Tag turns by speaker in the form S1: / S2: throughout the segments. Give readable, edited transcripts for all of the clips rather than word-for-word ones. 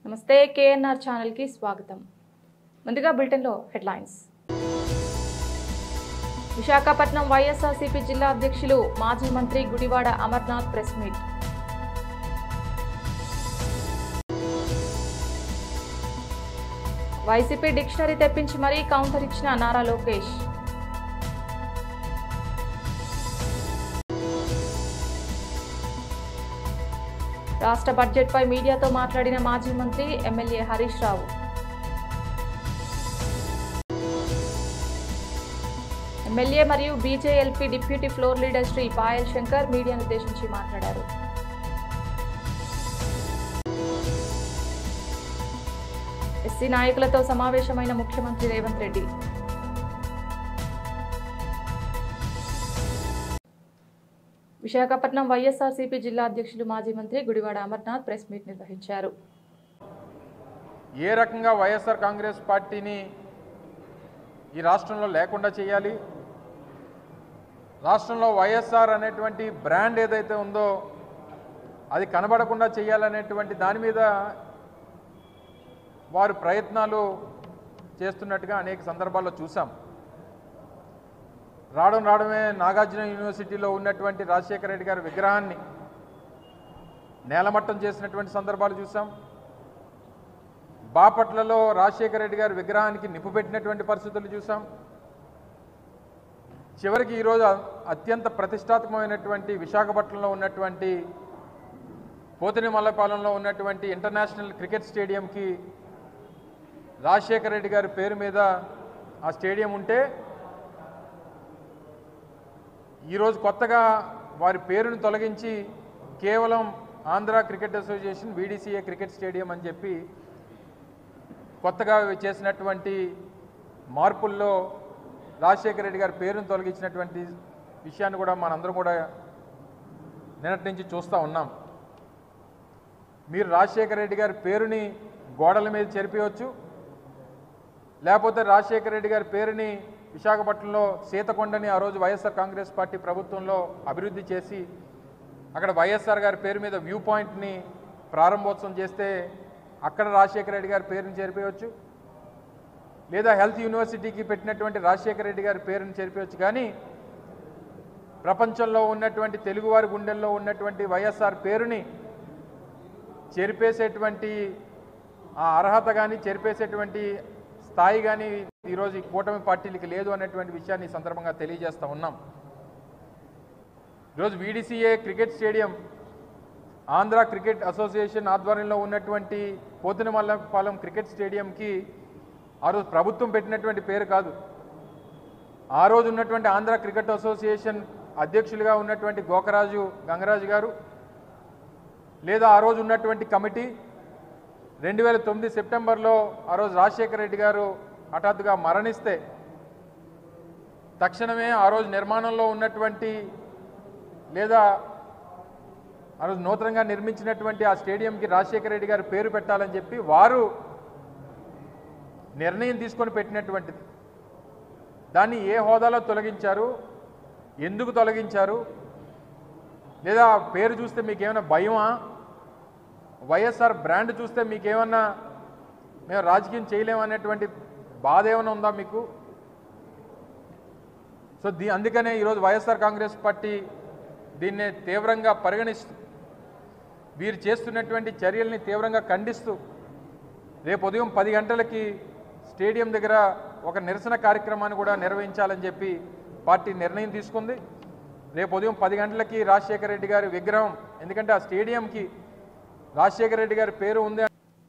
S1: నమస్తే KNR channel కి స్వాగతం. ముందుగా బులెటిన్ లో హెడ్లైన్స్. విశాఖపట్నం వైఎస్ఆర్సీపీ జిల్లా అధ్యక్షులు మాజీ మంత్రి Gudivada Amarnath press meet. YCP dictionary తెప్పించి మరీ కౌంటర్ ఇచ్చిన నారా లోకేష్. రాష్ట్ర బడ్జెట్ పై మీడియాతో మాట్లాడిన మాజీ మంత్రి ఎమ్మెల్యే హరీష్ రావు. ఎమ్మెల్యే మరియు BJLP deputy floor leader Shri Payal Shankar మీడియాను ఉద్దేశించి మాట్లాడారు. ఎస్సీ నాయకులతో సమావేశమైన ముఖ్యమంత్రి రేవంత్ రెడ్డి. విశాఖపట్నం వైఎస్ఆర్సీపీ జిల్లా అధ్యక్షులు మాజీ మంత్రి గుడివాడ అమర్నాథ్ ప్రెస్ మీట్ నిర్వహించారు.
S2: ఏ రకంగా వైఎస్ఆర్ కాంగ్రెస్ పార్టీని ఈ రాష్ట్రంలో లేకుండా చేయాలి, రాష్ట్రంలో వైఎస్ఆర్ అనేటువంటి బ్రాండ్ ఏదైతే ఉందో అది కనబడకుండా చేయాలనేటువంటి దాని మీద వారు ప్రయత్నాలు చేస్తున్నట్టుగా అనేక సందర్భాల్లో చూసాం. రావడమే నాగార్జున యూనివర్సిటీలో ఉన్నటువంటి రాజశేఖర రెడ్డి గారి విగ్రహాన్ని నేలమట్టం చేసినటువంటి సందర్భాలు చూసాం. బాపట్లలో రాజశేఖర రెడ్డి గారి విగ్రహానికి నిప్పు పెట్టినటువంటి పరిస్థితులు చూసాం. చివరికి ఈరోజు అత్యంత ప్రతిష్టాత్మకమైనటువంటి విశాఖపట్నంలో ఉన్నటువంటి పోతినిమల్లపాలెంలో ఉన్నటువంటి ఇంటర్నేషనల్ క్రికెట్ స్టేడియంకి రాజశేఖర రెడ్డి గారి పేరు మీద ఆ స్టేడియం ఉంటే ఈరోజు కొత్తగా వారి పేరును తొలగించి కేవలం Andhra cricket association VDCA cricket stadium అని చెప్పి కొత్తగా చేసినటువంటి మార్పుల్లో రాజశేఖర రెడ్డి గారి పేరును తొలగించినటువంటి విషయాన్ని కూడా మనందరం కూడా నిన్నటి నుంచి చూస్తూ ఉన్నాం. మీరు రాజశేఖర రెడ్డి గారి పేరుని గోడల మీద చెరిపేయవచ్చు, లేకపోతే రాజశేఖర రెడ్డి గారి పేరుని విశాఖపట్నంలో సీతకొండని ఆ రోజు వైఎస్ఆర్ కాంగ్రెస్ పార్టీ ప్రభుత్వంలో అభివృద్ధి చేసి అక్కడ వైఎస్ఆర్ గారి పేరు మీద వ్యూ పాయింట్ని ప్రారంభోత్సవం చేస్తే అక్కడ రాజశేఖర రెడ్డి గారి పేరుని చేరిపోయవచ్చు, లేదా హెల్త్ యూనివర్సిటీకి పెట్టినటువంటి రాజశేఖర రెడ్డి గారి పేరుని చేరిపోయవచ్చు. కానీ ప్రపంచంలో ఉన్నటువంటి తెలుగువారి గుండెల్లో ఉన్నటువంటి వైఎస్ఆర్ పేరుని చెరిపేసేటువంటి ఆ అర్హత కానీ చెరిపేసేటువంటి స్థాయి కానీ ఈరోజు ఈ కూటమి పార్టీలకి లేదు అనేటువంటి విషయాన్ని ఈ సందర్భంగా తెలియజేస్తూ ఉన్నాం. ఈరోజు VDCA cricket stadium Andhra cricket association ఆధ్వర్యంలో ఉన్నటువంటి పోతినిమల్లపాలెం క్రికెట్ స్టేడియంకి ఆ రోజు ప్రభుత్వం పెట్టినటువంటి పేరు కాదు. ఆ రోజు ఉన్నటువంటి ఆంధ్ర క్రికెట్ అసోసియేషన్ అధ్యక్షులుగా ఉన్నటువంటి గోకరాజు గంగరాజు గారు, లేదా ఆ రోజు ఉన్నటువంటి కమిటీ 2009 సెప్టెంబర్లో ఆ రోజు రాజశేఖర రెడ్డి గారు హఠాత్తుగా మరణిస్తే తక్షణమే ఆ రోజు నిర్మాణంలో ఉన్నటువంటి లేదా ఆ రోజు నూతనంగా నిర్మించినటువంటి ఆ స్టేడియంకి రాజశేఖర రెడ్డి గారి పేరు పెట్టాలని చెప్పి వారు నిర్ణయం తీసుకొని పెట్టినటువంటిది. దాన్ని ఏ హోదాలో తొలగించారు, ఎందుకు తొలగించారు, లేదా పేరు చూస్తే మీకేమైనా భయమా, వైఎస్ఆర్ బ్రాండ్ చూస్తే మీకేమన్నా మేము రాజకీయం చేయలేమనేటువంటి బాధ ఏమైనా ఉందా మీకు? సో అందుకనే ఈరోజు వైఎస్ఆర్ కాంగ్రెస్ పార్టీ దీన్ని తీవ్రంగా పరిగణిస్తూ వీరు చేస్తున్నటువంటి చర్యల్ని తీవ్రంగా ఖండిస్తూ రేపు ఉదయం 10 గంటలకి స్టేడియం దగ్గర ఒక నిరసన కార్యక్రమాన్ని కూడా నిర్వహించాలని చెప్పి పార్టీ నిర్ణయం తీసుకుంది. రేపు ఉదయం 10 గంటలకి రాజశేఖర రెడ్డి గారి విగ్రహం, ఎందుకంటే ఆ స్టేడియంకి రాజశేఖర రెడ్డి గారి పేరు ఉంది.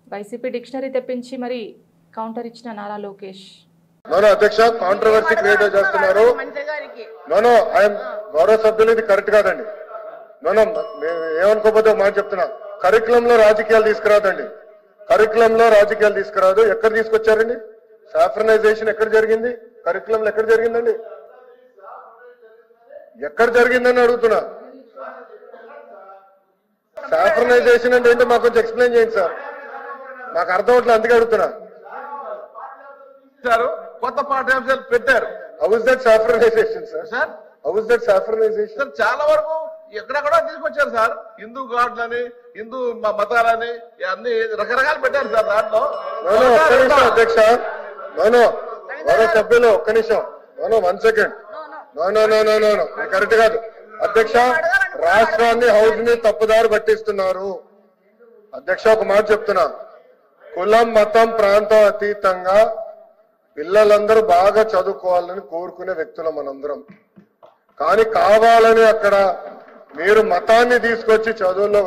S1: వైసీపీ డిక్షనరీ తెప్పించి మరి కౌంటర్ ఇచ్చిన నారా లోకేష్.
S3: అధ్యక్ష, కాంట్రవర్సీ క్రియేట్ చేస్తున్నారు. గౌరవ సభ్యులు, ఇది కరెక్ట్ కాదండి. ఏమనుకోకపోతే మాట చెప్తున్నా, కరికులంలో రాజకీయాలు తీసుకురాదండి. కరికులంలో రాజకీయాలు తీసుకురాదు. ఎక్కడ తీసుకొచ్చారండి? సాఫ్రనైజేషన్ ఎక్కడ జరిగింది? కరికులంలో ఎక్కడ జరిగిందండి? ఎక్కడ జరిగిందని అడుగుతున్నా. సాఫ్రనైజేషన్ అంటే ఏంటో మాకు కొంచెం ఎక్స్ప్లెయిన్ చేయండి సార్, మాకు అర్థం అవట్లేదు, అందుకే అడుగుతున్నా.
S4: కొత్త పాఠ్యాంశాలు పెట్టారు.
S3: How is that saffronisation sir? How is that saffronisation?
S4: చాలా వరకు ఎక్కడెక్కడ తీసుకొచ్చారు సార్. హిందూ గాడ్లని హిందూ మతాలని అన్ని రకరకాలు పెట్టారు సార్ దాంట్లో.
S3: ఒక్క నిమిషం అధ్యక్ష, గౌరవ సభ్యులు ఒక్క నిమిషం, 1 సెకండ్. కరెక్ట్ కాదు అధ్యక్ష. రాష్ట్రాన్ని హౌస్ ని తప్పుదారి పట్టిస్తున్నారు అధ్యక్ష. ఒక మాట చెప్తున్నా, కులం మతం ప్రాంతం అతీతంగా పిల్లలందరూ బాగా చదువుకోవాలని కోరుకునే వ్యక్తులం మనందరం. కానీ కావాలని అక్కడ మీరు మతాన్ని తీసుకొచ్చి చదువుల్లో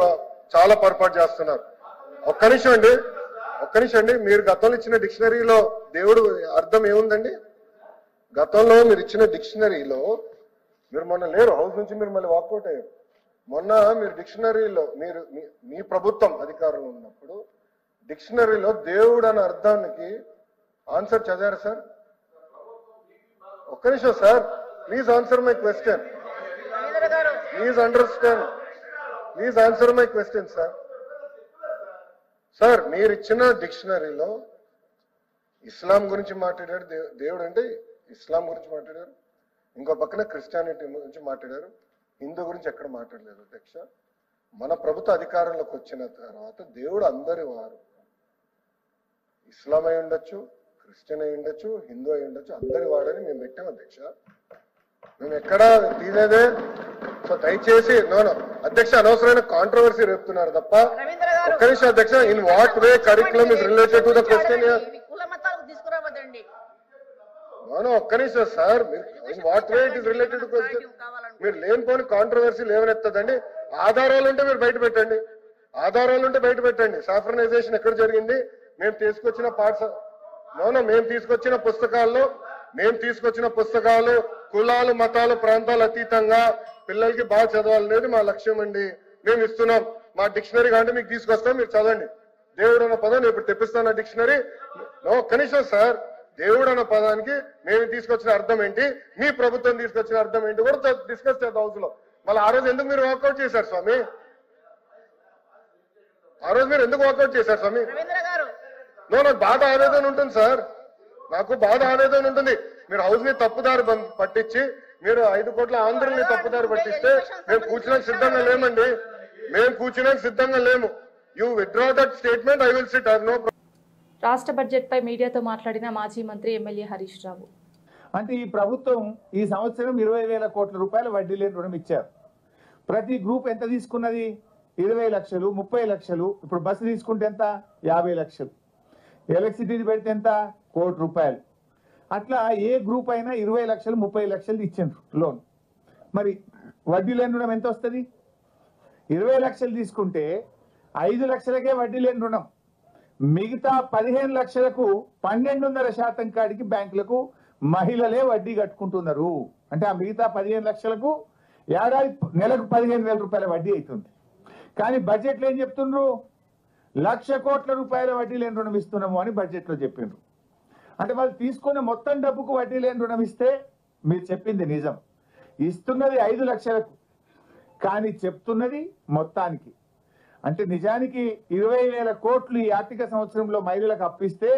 S3: చాలా పొరపాటు చేస్తున్నారు. ఒక్క నిమిషం అండి, మీరు గతంలో ఇచ్చిన డిక్షనరీలో దేవుడు అర్థం ఏముందండి? గతంలో మీరు ఇచ్చిన డిక్షనరీలో మీరు మొన్న లేరు, హౌస్ నుంచి మీరు మళ్ళీ వాకౌట్ అయ్యారు. మొన్న మీరు డిక్షనరీలో మీ ప్రభుత్వం అధికారంలో ఉన్నప్పుడు డిక్షనరీలో దేవుడు అనే అర్థానికి ఆన్సర్ చదివారు సార్? ఒక్క నిమిషం sir, please answer my question. Please understand, please answer my question sir. Sir మీరు ఇచ్చిన డిక్షనరీలో ఇస్లాం గురించి మాట్లాడారు, దేవుడు అంటే ఇస్లాం గురించి మాట్లాడారు, ఇంకో పక్కన క్రిస్టియానిటీ గురించి మాట్లాడారు, హిందూ గురించి ఎక్కడ మాట్లాడలేదు అధ్యక్ష. మన ప్రభుత్వ అధికారంలోకి వచ్చిన తర్వాత దేవుడు అందరి వారు, ఇస్లాం అయి ఉండొచ్చు, క్రిస్టియన్ అయి ఉండొచ్చు, హిందూ అయి ఉండొచ్చు, అందరి వాడని మేము పెట్టాం అధ్యక్ష. మేము ఎక్కడా తీసేదే. సో దయచేసి అధ్యక్ష అనవసరమైన కాంట్రవర్సీ రేపుతున్నారు తప్ప. ఒక్క నిమిషం అధ్యక్ష, in what way curriculum is related to the question? ఒక్క నిమిషం sir, in what way it is related to question? మీరు లేనిపోని కాంట్రవర్సీ లేవనెత్తదండి. ఆధారాలు ఉంటే మీరు బయట పెట్టండి, ఆధారాలు ఉంటే బయట పెట్టండి. సాఫ్రనైజేషన్ ఎక్కడ జరిగింది? మేము తీసుకొచ్చిన మేము తీసుకొచ్చిన పుస్తకాలు కులాలు మతాలు ప్రాంతాలు అతీతంగా పిల్లలకి బాగా చదవాలనేది మా లక్ష్యం అండి. మేము ఇస్తున్నాం. మా డిక్షనరీ అంటే మీకు తీసుకొస్తాం, మీరు చదవండి. దేవుడు అన్న పదం నేను ఇప్పుడు తెప్పిస్తాను డిక్షనరీ. కనీసం సార్, దేవుడు అన్న పదానికి మేము తీసుకొచ్చిన అర్థం ఏంటి, మీ ప్రభుత్వం తీసుకొచ్చిన అర్థం ఏంటి కూడా డిస్కస్ చేద్దాం హౌస్ లో. మళ్ళీ ఆ రోజు ఎందుకు మీరు వాకౌట్ చేశారు స్వామి? ఆ రోజు మీరు ఎందుకు వాకౌట్ చేశారు స్వామి? నాకు బాధ ఆవేదన ఉంటుంది సార్, నాకు బాధ ఆవేదన ఉంటుంది. మీరు హౌస్ ని తప్పుదారి పట్టించి మీరు 5 కోట్ల ఆంధ్రుల్ని తప్పుదారి పట్టిస్తే మేము కూర్చున్నాక సిద్ధంగా లేమండి, మేము కూర్చున్నాక సిద్ధంగా లేము. You withdraw that statement, I will sit. No.
S1: రాష్ట్ర బడ్జెట్ పై మీడియాతో మాట్లాడిన మాజీ మంత్రి ఎమ్మెల్యే హరీష్ రావు.
S5: అంటే ఈ ప్రభుత్వం ఈ సంవత్సరం 20,000 కోట్ల రూపాయల వడ్డీ లేని రుణం ఇచ్చారు. ప్రతి గ్రూప్ ఎంత తీసుకున్నది? 20 లక్షలు, 30 లక్షలు. ఇప్పుడు బస్సు తీసుకుంటే ఎంత? 50 లక్షలు. ఎలక్ట్రిసిటీ పెడితే ఎంత? 1 కోటి రూపాయలు. అట్లా ఏ గ్రూప్ అయినా 20 లక్షలు 30 లక్షలు ఇచ్చిండ్రు లోన్. మరి వడ్డీ లేని రుణం ఎంత వస్తుంది? 20 లక్షలు తీసుకుంటే 5 లక్షలకే వడ్డీ లేని రుణం. మిగతా 15 లక్షలకు 12.5% కాడికి బ్యాంకులకు మహిళలే వడ్డీ కట్టుకుంటున్నారు. అంటే ఆ మిగతా 15 లక్షలకు నెలకు 15,000 రూపాయల వడ్డీ అవుతుంది. కానీ బడ్జెట్లో ఏం చెప్తుండ్రు? 1,00,000 కోట్ల రూపాయల వడ్డీ లేని రుణం ఇస్తున్నాము అని బడ్జెట్లో చెప్పిండ్రు. అంటే వాళ్ళు తీసుకున్న మొత్తం డబ్బుకు వడ్డీ లేని రుణం ఇస్తే మీరు చెప్పింది నిజం. ఇస్తున్నది 5 లక్షలకు, కానీ చెప్తున్నది మొత్తానికి. అంటే నిజానికి 20,000 కోట్లు ఈ ఆర్థిక సంవత్సరంలో మహిళలకు అప్పిస్తే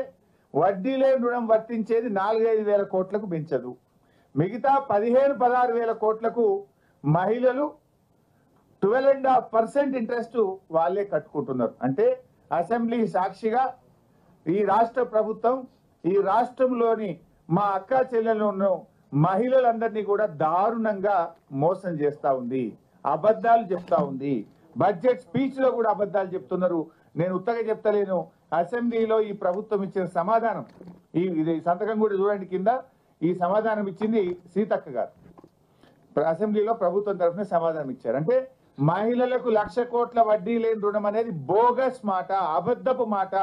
S5: వడ్డీ లేని రుణం వర్తించేది 4-5 వేల కోట్లకు పెంచదు. మిగతా 15-16 వేల కోట్లకు మహిళలు 12.5% ఇంట్రెస్ట్ వాళ్ళే కట్టుకుంటున్నారు. అంటే అసెంబ్లీ సాక్షిగా ఈ రాష్ట్ర ప్రభుత్వం ఈ రాష్ట్రంలోని మా అక్కా చెల్లెలను మహిళలందరినీ కూడా దారుణంగా మోసం చేస్తా ఉంది, అబద్ధాలు చెప్తా ఉంది. బడ్జెట్ స్పీచ్ లో కూడా అబద్ధాలు చెప్తున్నారు. నేను ఉత్తగా చెప్తలేను. అసెంబ్లీలో ఈ ప్రభుత్వం ఇచ్చిన సమాధానం, ఇది సంతకం కూడా చూడండి కింద, ఈ సమాధానం ఇచ్చింది సీతక్క గారు. అసెంబ్లీలో ప్రభుత్వం తరఫున సమాధానం ఇచ్చారు. అంటే మహిళలకు 1,00,000 కోట్ల వడ్డీ లేని రుణం అనేది బోగస్ మాట, అబద్ధపు మాట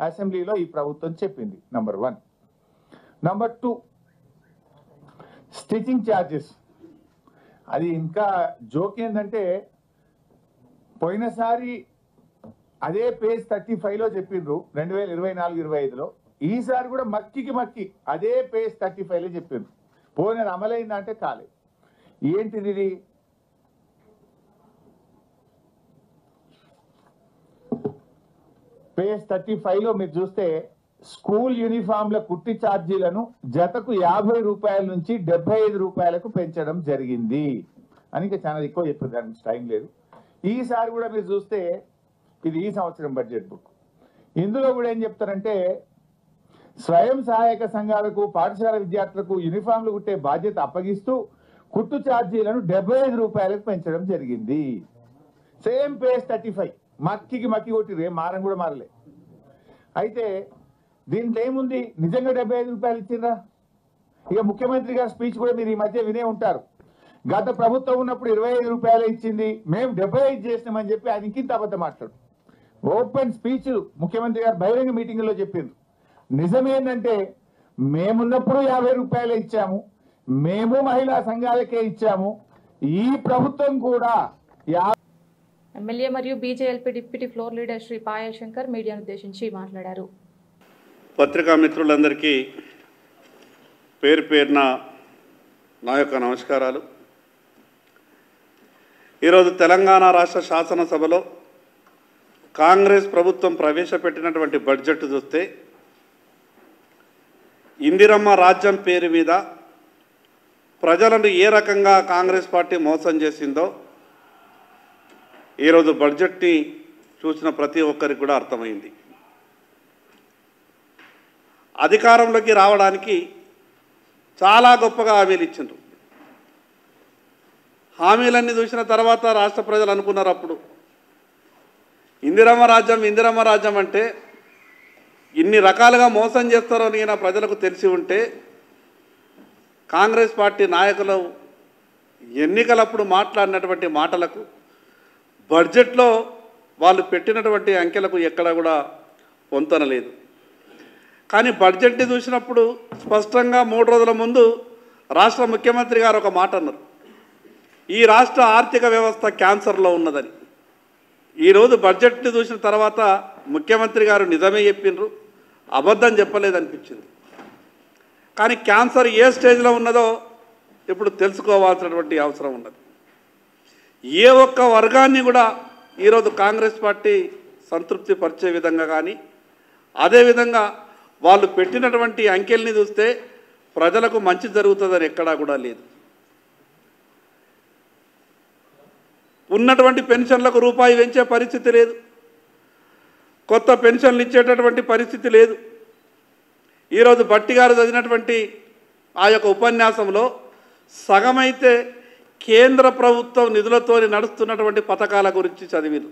S5: అసెంబ్లీలో ఈ ప్రభుత్వం చెప్పింది. నంబర్ 1. Number 2, stitching charges. అది ఇంకా జోక్ ఏంటంటే పోయినసారి అదే పేజ్ 35లో చెప్పిండ్రు 2024-25లో. ఈసారి కూడా మక్కి అదే పేజ్ 35లో చెప్పిండ్రు. పోయినది అమలైందా అంటే కాలేదు. ఏంటిది ఇది? పేజ్ 35లో మీరు చూస్తే స్కూల్ యూనిఫామ్ల కుట్టి ఛార్జీలను జతకు 50 రూపాయల నుంచి 75 రూపాయలకు పెంచడం జరిగింది అని చాలా ఎక్కువ చెప్పారు, దానికి టైం లేదు. ఈసారి కూడా మీరు చూస్తే ఇది ఈ సంవత్సరం బడ్జెట్ బుక్. ఇందులో కూడా ఏం చెప్తారంటే స్వయం సహాయక సంఘాలకు పాఠశాల విద్యార్థులకు యూనిఫామ్లు కుట్టే బాధ్యత అప్పగిస్తూ కుట్టు ఛార్జీలను 75 రూపాయలకు పెంచడం జరిగింది. సేమ్ పేజ్ 35 మక్కి కొట్టిరే, మారం కూడా మారలే. అయితే దీంట్లో ఏముంది, నిజంగా 75 రూపాయలు ఇచ్చిండ్రా? ఇక ముఖ్యమంత్రి గారి స్పీచ్ కూడా మీరు ఈ మధ్య వినే ఉంటారు. గత ప్రభుత్వం ఉన్నప్పుడు 25 రూపాయలు ఇచ్చింది, మేము 75 చేసినామని చెప్పి ఆయన ఇంకింత అబద్ధం మాట్లాడు. ఓపెన్ స్పీచ్ ముఖ్యమంత్రి గారు బహిరంగ మీటింగ్ లో చెప్పిండ్రు. నిజమేంటంటే మేమున్నప్పుడు 50 రూపాయలు ఇచ్చాము, మేము మహిళా సంఘాలకే ఇచ్చాము. ఈ ప్రభుత్వం కూడా
S1: ఎమ్మెల్యే మరియు BJLP deputy floor leader Shri Payal Shankar మీడియాను ఉద్దేశించి మాట్లాడారు.
S6: పత్రికా మిత్రులందరికీ పేరు పేరున నా యొక్క నమస్కారాలు. ఈరోజు తెలంగాణ రాష్ట్ర శాసనసభలో కాంగ్రెస్ ప్రభుత్వం ప్రవేశపెట్టినటువంటి బడ్జెట్ చూస్తే ఇందిరమ్మ రాజ్యం పేరు మీద ప్రజలను ఏ రకంగా కాంగ్రెస్ పార్టీ మోసం చేసిందో ఈరోజు బడ్జెట్ని చూసిన ప్రతి ఒక్కరికి కూడా అర్థమైంది. అధికారంలోకి రావడానికి చాలా గొప్పగా హామీలు ఇచ్చిండ్రు. హామీలన్నీ చూసిన తర్వాత రాష్ట్ర ప్రజలు అనుకున్నారు అప్పుడు ఇందిరమ్మ రాజ్యం అంటే ఇన్ని రకాలుగా మోసం చేస్తారో నేను ప్రజలకు తెలిసి ఉంటే కాంగ్రెస్ పార్టీ నాయకులు ఎన్నికలప్పుడు మాట్లాడినటువంటి మాటలకు బడ్జెట్లో వాళ్ళు పెట్టినటువంటి అంకెలకు ఎక్కడ కూడా పొంతన లేదు. కానీ బడ్జెట్ని చూసినప్పుడు స్పష్టంగా 3 రోజుల ముందు రాష్ట్ర ముఖ్యమంత్రి గారు ఒక మాట అన్నారు, ఈ రాష్ట్ర ఆర్థిక వ్యవస్థ క్యాన్సర్లో ఉన్నదని. ఈరోజు బడ్జెట్ని చూసిన తర్వాత ముఖ్యమంత్రి గారు నిజమే చెప్పిండ్రు, అబద్ధం చెప్పలేదనిపించింది. కానీ క్యాన్సర్ ఏ స్టేజ్లో ఉన్నదో ఇప్పుడు తెలుసుకోవాల్సినటువంటి అవసరం ఉన్నది. ఏ ఒక్క వర్గాన్ని కూడా ఈరోజు కాంగ్రెస్ పార్టీ సంతృప్తి పరిచే విధంగా కానీ అదేవిధంగా వాళ్ళు పెట్టినటువంటి అంకెల్ని చూస్తే ప్రజలకు మంచి జరుగుతుందని ఎక్కడా కూడా లేదు. ఉన్నటువంటి పెన్షన్లకు రూపాయి పెంచే పరిస్థితి లేదు, కొత్త పెన్షన్లు ఇచ్చేటటువంటి పరిస్థితి లేదు. ఈరోజు భట్టి గారు చదివినటువంటి ఆ యొక్క ఉపన్యాసంలో సగమైతే కేంద్ర ప్రభుత్వం నిధులతో నడుస్తున్నటువంటి పథకాల గురించి చదివిరు.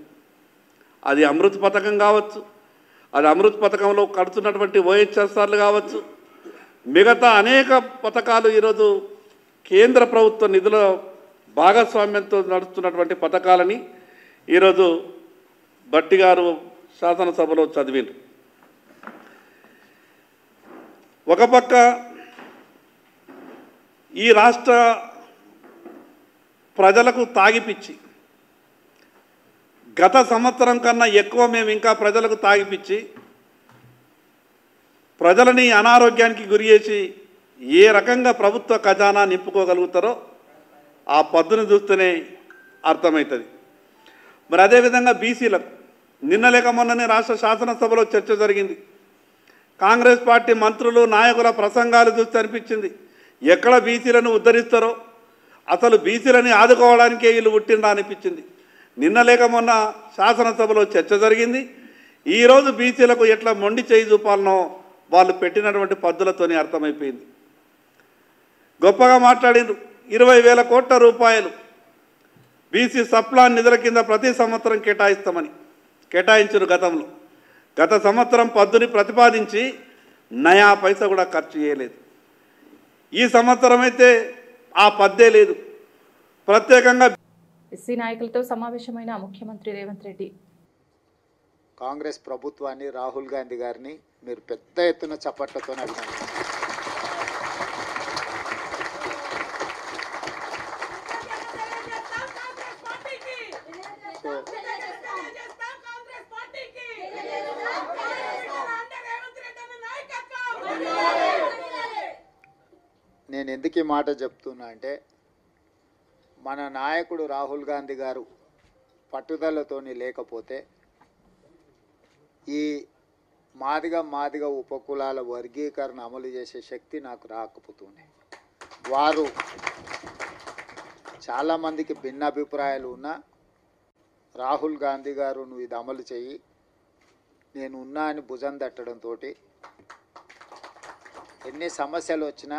S6: అది అమృత్ పథకం కావచ్చు, అది అమృత్ పథకంలో కడుతున్నటువంటి ఓహెచ్ఎస్ఆర్లు కావచ్చు, మిగతా అనేక పథకాలు ఈరోజు కేంద్ర ప్రభుత్వ నిధుల భాగస్వామ్యంతో నడుస్తున్నటువంటి పథకాలని ఈరోజు భట్టి గారు శాసనసభలో చదివిండ్రు. ఒక పక్క ఈ రాష్ట్ర ప్రజలకు తాగిపిచ్చి గత సంవత్సరం కన్నా ఎక్కువ మేము ఇంకా ప్రజలకు తాగిపిచ్చి ప్రజలని అనారోగ్యానికి గురి చేసి ఏ రకంగా ప్రభుత్వ ఖజానా నింపుకోగలుగుతారో ఆ పద్దును చూస్తేనే అర్థమవుతుంది. మరి అదేవిధంగా బీసీలకు నిన్న లేక మొన్ననే రాష్ట్ర శాసనసభలో చర్చ జరిగింది. కాంగ్రెస్ పార్టీ మంత్రులు నాయకుల ప్రసంగాలు చూస్తే అనిపించింది ఎక్కడ బీసీలను ఉద్ధరిస్తారో, అసలు బీసీలని ఆదుకోవడానికే వీళ్ళు పుట్టిందా అనిపించింది. నిన్న లేక మొన్న శాసనసభలో చర్చ జరిగింది. ఈరోజు బీసీలకు ఎట్లా మొండి చేయి చూపాలనో వాళ్ళు పెట్టినటువంటి పద్ధతులతోనే అర్థమైపోయింది. గొప్పగా మాట్లాడినారు. 20,000 కోట్ల రూపాయలు బీసీ సప్లాన్ నిధుల కింద ప్రతి సంవత్సరం కేటాయించారు గతంలో. గత సంవత్సరం పద్దుని ప్రతిపాదించి నయా పైసా కూడా ఖర్చు చేయలేదు. ఈ సంవత్సరం అయితే ఆ పద్దే లేదు. ప్రత్యేకంగా
S1: ఎస్సీ నాయకులతో సమావేశమైన ముఖ్యమంత్రి రేవంత్ రెడ్డి
S7: కాంగ్రెస్ ప్రభుత్వాన్ని, రాహుల్ గాంధీ గారిని మీరు పెద్ద ఎత్తున చప్పట్లతో అభినందించారు. నేను ఎందుకు ఈ మాట చెప్తున్నా అంటే మన నాయకుడు రాహుల్ గాంధీ గారు పట్టుదలతోని లేకపోతే ఈ మాదిగ ఉపకులాల వర్గీకరణ అమలు చేసే శక్తి నాకు రాకపోతుంది. వారు చాలామందికి భిన్నాభిప్రాయాలు ఉన్నా రాహుల్ గాంధీ గారు నువ్వు ఇది అమలు చెయ్యి, నేను ఉన్నా అని భుజం తట్టడంతో ఎన్ని సమస్యలు వచ్చినా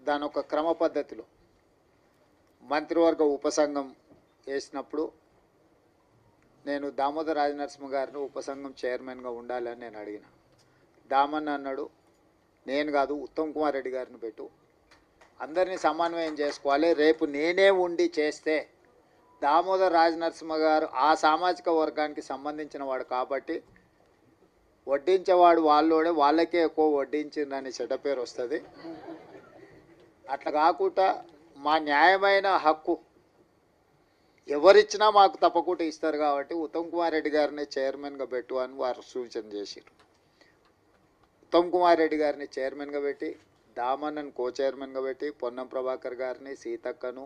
S7: దాని ఒక క్రమ పద్ధతిలో మంత్రివర్గ ఉపసంఘం వేసినప్పుడు నేను దామోదర్ రాజనరసింహ గారిని ఉపసంఘం చైర్మన్గా ఉండాలని నేను అడిగిన. దామన్న అన్నాడు, నేను కాదు ఉత్తమ్ కుమార్ రెడ్డి గారిని పెట్టు, అందరినీ సమన్వయం చేసుకోవాలి, రేపు నేనే ఉండి చేస్తే దామోదర్ రాజనరసింహ గారు ఆ సామాజిక వర్గానికి సంబంధించిన వాడు కాబట్టి వడ్డించేవాడు వాళ్ళోడే, వాళ్ళకే ఎక్కువ వడ్డించిందని చెడ్డ పేరు వస్తుంది. అట్లా కాకుండా మా న్యాయమైన హక్కు ఎవరిచ్చినా మాకు తప్పకుండా ఇస్తారు కాబట్టి ఉత్తమ్ కుమార్ రెడ్డి గారిని చైర్మన్గా పెట్టు అని వారు సూచన చేశారు. ఉత్తమ్ కుమార్ రెడ్డి గారిని చైర్మన్గా పెట్టి, దామన్నను కో చైర్మన్గా పెట్టి, పొన్నం ప్రభాకర్ గారిని, సీతక్కను,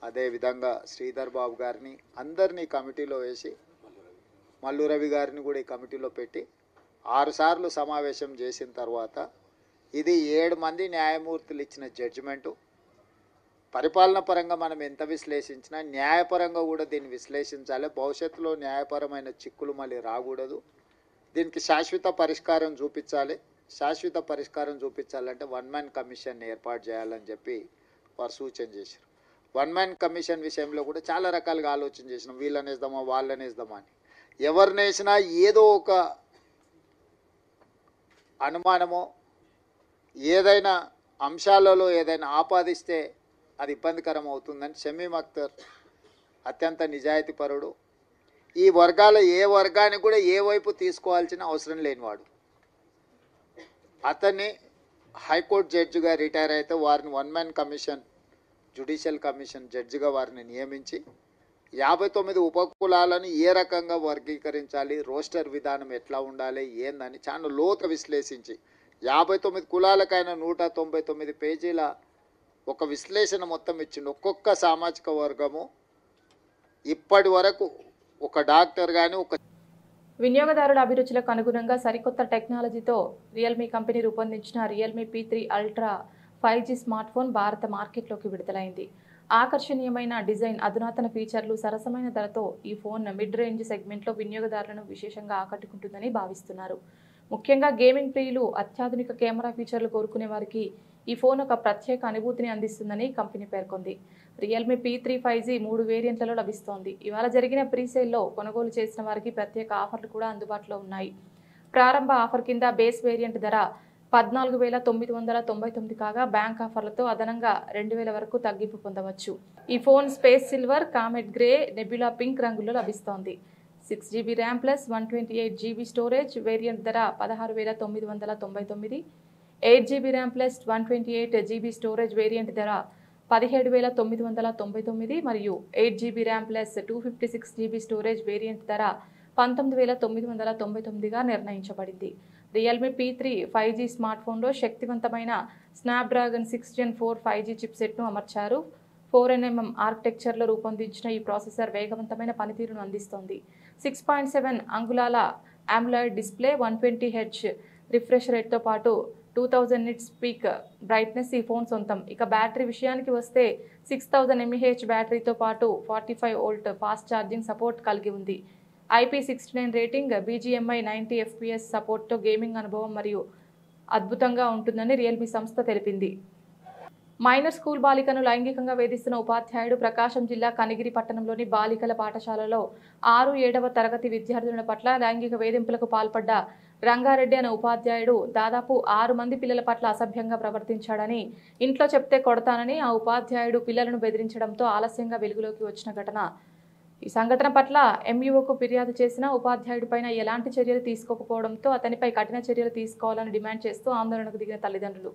S7: అదేవిధంగా శ్రీధర్ బాబు గారిని అందరినీ కమిటీలో వేసి, మల్లు రవి గారిని కూడా ఈ కమిటీలో పెట్టి 6 సార్లు సమావేశం చేసిన తర్వాత ఇది 7 మంది న్యాయమూర్తులు ఇచ్చిన జడ్జిమెంటు. పరిపాలన పరంగా మనం ఎంత విశ్లేషించినా న్యాయపరంగా కూడా దీన్ని విశ్లేషించాలి. భవిష్యత్తులో న్యాయపరమైన చిక్కులు మళ్ళీ రాకూడదు. దీనికి శాశ్వత పరిష్కారం చూపించాలి. శాశ్వత పరిష్కారం చూపించాలంటే 1 మ్యాన్ కమిషన్ ఏర్పాటు చేయాలని చెప్పి వారు సూచన చేశారు. 1 మ్యాన్ కమిషన్ విషయంలో కూడా చాలా రకాలుగా ఆలోచన చేసినాం, వీళ్ళని వేద్దామా వాళ్ళని వేద్దామా అని. ఎవరిని వేసినా ఏదో ఒక అనుమానమో ఏదైనా అంశాలలో ఏదైనా ఆపాదిస్తే అది ఇబ్బందికరం అవుతుందని షమీమ్ అఖ్తర్ అత్యంత నిజాయితీపరుడు, ఈ వర్గాల ఏ వర్గానికి కూడా ఏ వైపు తీసుకోవాల్సిన అవసరం లేనివాడు. అతన్ని హైకోర్టు జడ్జిగా రిటైర్ అయితే వారిని 1 మ్యాన్ కమిషన్, జ్యుడిషియల్ కమిషన్ జడ్జిగా వారిని నియమించి 59 ఉపకులాలను ఏ రకంగా వర్గీకరించాలి, రోస్టర్ విధానం ఎట్లా ఉండాలి ఏందని చాలా లోతు విశ్లేషించి 59 కులాలకైనా 199 పేజీల ఒక విశ్లేషణ మొత్తం ఇచ్చిండు. ఒక్కొక్క సామాజిక వర్గము ఇప్పటి వరకు ఒక డాక్టర్ కానీ ఒక
S1: వినియోగదారుల అభిరుచులకు అనుగుణంగా సరికొత్త టెక్నాలజీతో రియల్మీ కంపెనీ రూపొందించిన Realme P3 ultra 5G smart phone భారత మార్కెట్లోకి విడుదలైంది. ఆకర్షణీయమైన డిజైన్, అధునాతన ఫీచర్లు, సరసమైన ధరతో ఈ ఫోన్ మిడ్ రేంజ్ సెగ్మెంట్లో వినియోగదారులను విశేషంగా ఆకట్టుకుంటుందని భావిస్తున్నారు. ముఖ్యంగా గేమింగ్ ప్రియులు, అత్యాధునిక కెమెరా ఫీచర్లు కోరుకునే వారికి ఈ ఫోన్ ఒక ప్రత్యేక అనుభూతిని అందిస్తుందని కంపెనీ పేర్కొంది. రియల్మీ P3 5G 3 వేరియంట్లలో లభిస్తోంది. ఇవాళ జరిగిన ప్రీసేల్లో కొనుగోలు చేసిన వారికి ప్రత్యేక ఆఫర్లు కూడా అందుబాటులో ఉన్నాయి. ప్రారంభ ఆఫర్ కింద బేస్ వేరియంట్ ధర 14,999 కాగా బ్యాంక్ ఆఫర్లతో అదనంగా 2,000 వరకు తగ్గింపు పొందవచ్చు. ఈ phone space silver, comet grey, nebula pink రంగుల్లో లభిస్తోంది. 6GB RAM plus 128GB storage variant ధర 16,999, 8GB RAM plus 128GB storage variant ధర 17,999 మరియు 8GB RAM plus 256GB storage variant ధర 19,999గా నిర్ణయించబడింది. రియల్మీ P3 5G స్మార్ట్ ఫోన్లో శక్తివంతమైన స్నాప్డ్రాగన్ 6 Gen 4 5G చిప్సెట్ను అమర్చారు. 4nm ఆర్కిటెక్చర్లో రూపొందించిన ఈ ప్రాసెసర్ వేగవంతమైన పనితీరును అందిస్తోంది. 6.7 అంగుళాల AMOLED డిస్ప్లే, 120Hz రిఫ్రెష్ రేట్తో పాటు 2000 నిట్స్ పీక్ బ్రైట్నెస్ ఈ ఫోన్ సొంతం. ఇక బ్యాటరీ విషయానికి వస్తే 6000 mAh బ్యాటరీతో పాటు 45V ఫాస్ట్ ఛార్జింగ్ సపోర్ట్ కలిగి ఉంది. IP69 రేటింగ్, BGMI 90 FPS సపోర్ట్తో గేమింగ్ అనుభవం మరియు అద్భుతంగా ఉంటుందని రియల్మీ సంస్థ తెలిపింది. మైనర్ స్కూల్ బాలికను లైంగికంగా వేధిస్తున్న ఉపాధ్యాయుడు ప్రకాశం జిల్లా కనిగిరి పట్టణంలోని బాలికల పాఠశాలలో 6-7వ తరగతి విద్యార్థుల పట్ల లైంగిక వేధింపులకు పాల్పడ్డ రంగారెడ్డి అనే ఉపాధ్యాయుడు దాదాపు 6 మంది పిల్లల పట్ల అసభ్యంగా ప్రవర్తించాడని, ఇంట్లో చెప్తే కొడతానని ఆ ఉపాధ్యాయుడు పిల్లలను బెదిరించడంతో ఆలస్యంగా వెలుగులోకి వచ్చిన ఘటన. ఈ సంఘటన పట్ల MUOకు ఫిర్యాదు చేసిన ఉపాధ్యాయుడిపైన ఎలాంటి చర్యలు తీసుకోకపోవడంతో అతనిపై కఠిన చర్యలు తీసుకోవాలని డిమాండ్ చేస్తూ ఆందోళనకు దిగిన తల్లిదండ్రులు.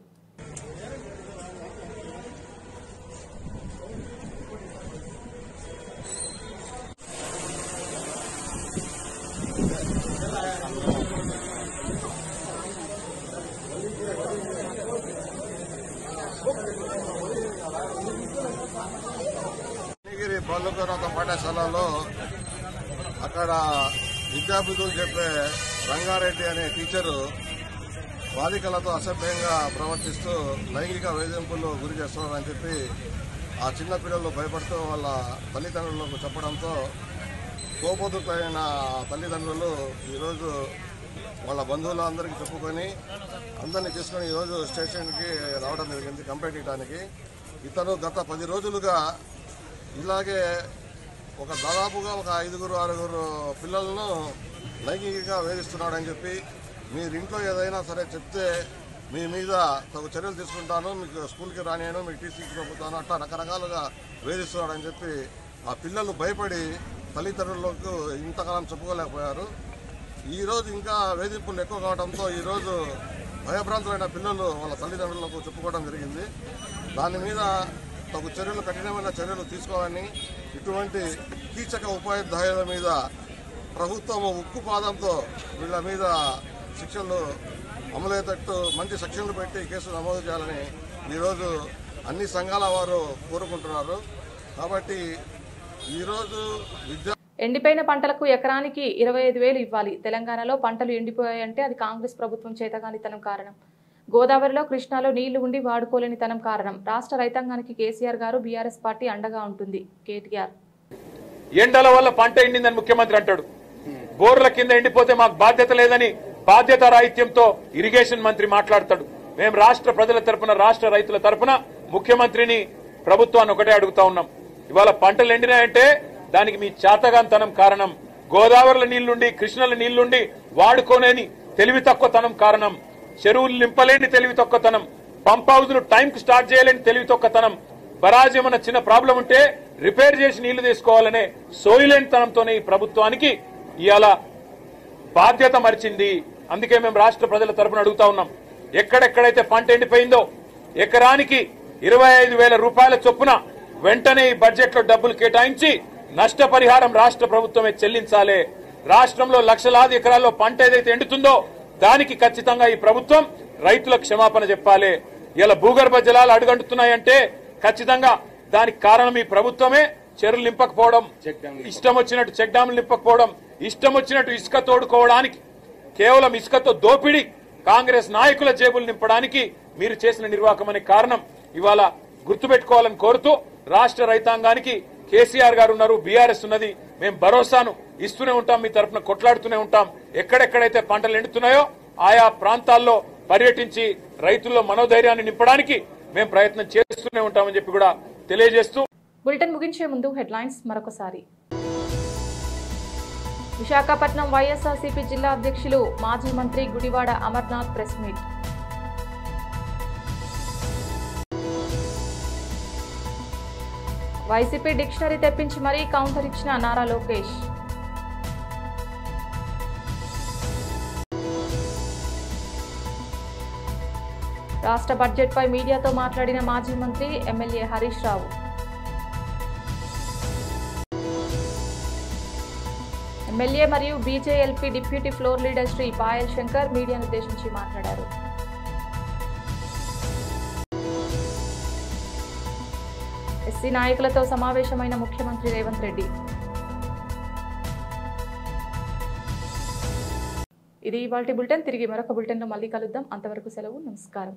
S3: బాలుకనాథ పాఠశాలలో అక్కడ విద్యార్థులు చెప్పే రంగారెడ్డి అనే టీచరు బాలికలతో అసభ్యంగా ప్రవర్తిస్తూ లైంగిక వేధింపులు గురి చేస్తున్నారని చెప్పి ఆ చిన్న పిల్లలు భయపడుతూ వాళ్ళ తల్లిదండ్రులకు చెప్పడంతో
S4: కోపోతులైన తల్లిదండ్రులు ఈరోజు వాళ్ళ బంధువులందరికీ చెప్పుకొని అందరినీ తీసుకొని ఈరోజు స్టేషన్కి రావడం జరిగింది కంప్లైంట్ ఇవ్వడానికి. ఇతను గత 10 రోజులుగా ఇలాగే దాదాపుగా 5-6 పిల్లలను లైంగికంగా వేధిస్తున్నాడని చెప్పి, మీరు ఇంట్లో ఏదైనా సరే చెప్తే మీ మీద తగు చర్యలు తీసుకుంటాను, మీకు స్కూల్కి రానియను, మీకు టీసీకి పంపుతాను, అట్లా రకరకాలుగా వేధిస్తున్నాడని చెప్పి ఆ పిల్లలు భయపడి తల్లిదండ్రులకు ఇంతకాలం చెప్పుకోలేకపోయారు. ఈరోజు ఇంకా వేధింపులు ఎక్కువ కావడంతో ఈరోజు భయభ్రాంతులైన పిల్లలు వాళ్ళ తల్లిదండ్రులకు చెప్పుకోవడం జరిగింది. దాని మీద తగు చర్యలు, కఠినమైన చర్యలు తీసుకోవాలని, ఇటువంటి కీచక ఉపాధ్యాయుల మీద ప్రభుత్వం ఉక్కు పాదంతో వీళ్ళ మీద శిక్షలు అమలయ్యేటట్టు మంచి సెక్షన్లు పెట్టి కేసులు నమోదు చేయాలని ఈరోజు అన్ని సంఘాల వారు కోరుకుంటున్నారు. కాబట్టి ఈరోజు
S1: ఎండిపోయిన పంటలకు ఎకరానికి 25,000 ఇవ్వాలి. తెలంగాణలో పంటలు ఎండిపోయాయంటే అది కాంగ్రెస్ ప్రభుత్వం చేతగానితనం కారణం. గోదావరిలో, కృష్ణాలో నీళ్లు ఉండి వాడుకోలేని తనం కారణం. రాష్ట్ర రైతాంగానికి కేసీఆర్ గారు, బీఆర్ఎస్ పార్టీ అండగా ఉంటుంది. కేటీఆర్
S2: ఎండల వల్ల పంట ఎండిందని ముఖ్యమంత్రి అంటాడు. బోర్ల కింద ఎండిపోతే మాకు బాధ్యత లేదని బాధ్యత రాహిత్యంతో ఇరిగేషన్ మంత్రి మాట్లాడతాడు. మేము రాష్ట్ర ప్రజల తరపున, రాష్ట్ర రైతుల తరపున ముఖ్యమంత్రిని, ప్రభుత్వాన్ని ఒకటే అడుగుతా ఉన్నాం. ఇవాళ పంటలు ఎండినాయంటే దానికి మీ చాతగాంతనం కారణం. గోదావరిలో నీళ్లుండి, కృష్ణలో నీళ్లుండి వాడుకోలేని తెలివి తక్కువతనం కారణం. చెరువులు నింపలేని తెలివి తక్కువతనం. పంప్ హౌజ్లు టైంకి స్టార్ట్ చేయలేని తెలివి తక్కువతనం. బరాజ్ ఏమన్నా చిన్న ప్రాబ్లం ఉంటే రిపేర్ చేసి నీళ్లు తీసుకోవాలనే సోయిలేని తనంతోనే ఈ ప్రభుత్వానికి ఇవాళ బాధ్యత మరిచింది. అందుకే మేము రాష్ట్ర ప్రజల తరపున అడుగుతా ఉన్నాం. ఎక్కడెక్కడైతే పంట ఎండిపోయిందో ఎకరానికి 25,000 రూపాయల చొప్పున వెంటనే ఈ బడ్జెట్ లో డబ్బులు కేటాయించి నష్టపరిహారం రాష్ట్ర ప్రభుత్వమే చెల్లించాలి. రాష్ట్రంలో లక్షలాది ఎకరాల్లో పంట ఏదైతే ఎండుతుందో దానికి ఖచ్చితంగా ఈ ప్రభుత్వం రైతులకు క్షమాపణ చెప్పాలి. ఇలా భూగర్భ జలాలు అడుగంటున్నాయంటే ఖచ్చితంగా దానికి కారణం ఈ ప్రభుత్వమే. చెరువులు నింపకపోవడం, ఇష్టం వచ్చినట్టు చెక్ డ్యాములు నింపకపోవడం, ఇష్టం వచ్చినట్టు ఇసుక తోడుకోవడానికి, కేవలం ఇసుకతో దోపిడీ, కాంగ్రెస్ నాయకుల జేబులు నింపడానికి మీరు చేసిన నిర్వాహకం అనే కారణం ఇవాళ గుర్తుపెట్టుకోవాలని కోరుతూ, రాష్ట్ర రైతాంగానికి కేసీఆర్ గారు ఉన్నారు, బీఆర్ఎస్ ఉన్నది. మేము భరోసాను ఇస్తూనే ఉంటాం, మీ తరఫున కొట్లాడుతూనే ఉంటాం. ఎక్కడెక్కడైతే పంటలు ఎండుతున్నాయో ఆయా ప్రాంతాల్లో పర్యటించి రైతుల్లో మనోధైర్యాన్ని నింపడానికి మేము ప్రయత్నం చేస్తూనే ఉంటామని చెప్పి కూడా తెలియజేస్తూ
S1: బులెటిన్ ముగించే ముందు హెడ్లైన్స్ మరొకసారి. విశాఖపట్నం వైఎస్ఆర్సీపీ జిల్లా అధ్యక్షులు మాజీ మంత్రి Gudivada Amarnath press meet. YCP dictionary తెప్పించి మరీ కౌంటర్ ఇచ్చిన నారా లోకేష్. రాష్ట్ర బడ్జెట్పై మీడియాతో మాట్లాడిన మాజీ మంత్రి ఎమ్మెల్యే హరీష్ రావు. ఎమ్మెల్యే మరియు BJLP deputy floor leader Shri Payal Shankar మీడియాను ఉద్దేశించి మాట్లాడారు. ఎస్సీ నాయకులతో సమావేశమైన ముఖ్యమంత్రి రేవంత్ రెడ్డి. ఇది ఇవాల్టి బులెటిన్. తిరిగి మరొక బులెటిన్లో మళ్ళీ కలుద్దాం. అంతవరకు సెలవు. నమస్కారం.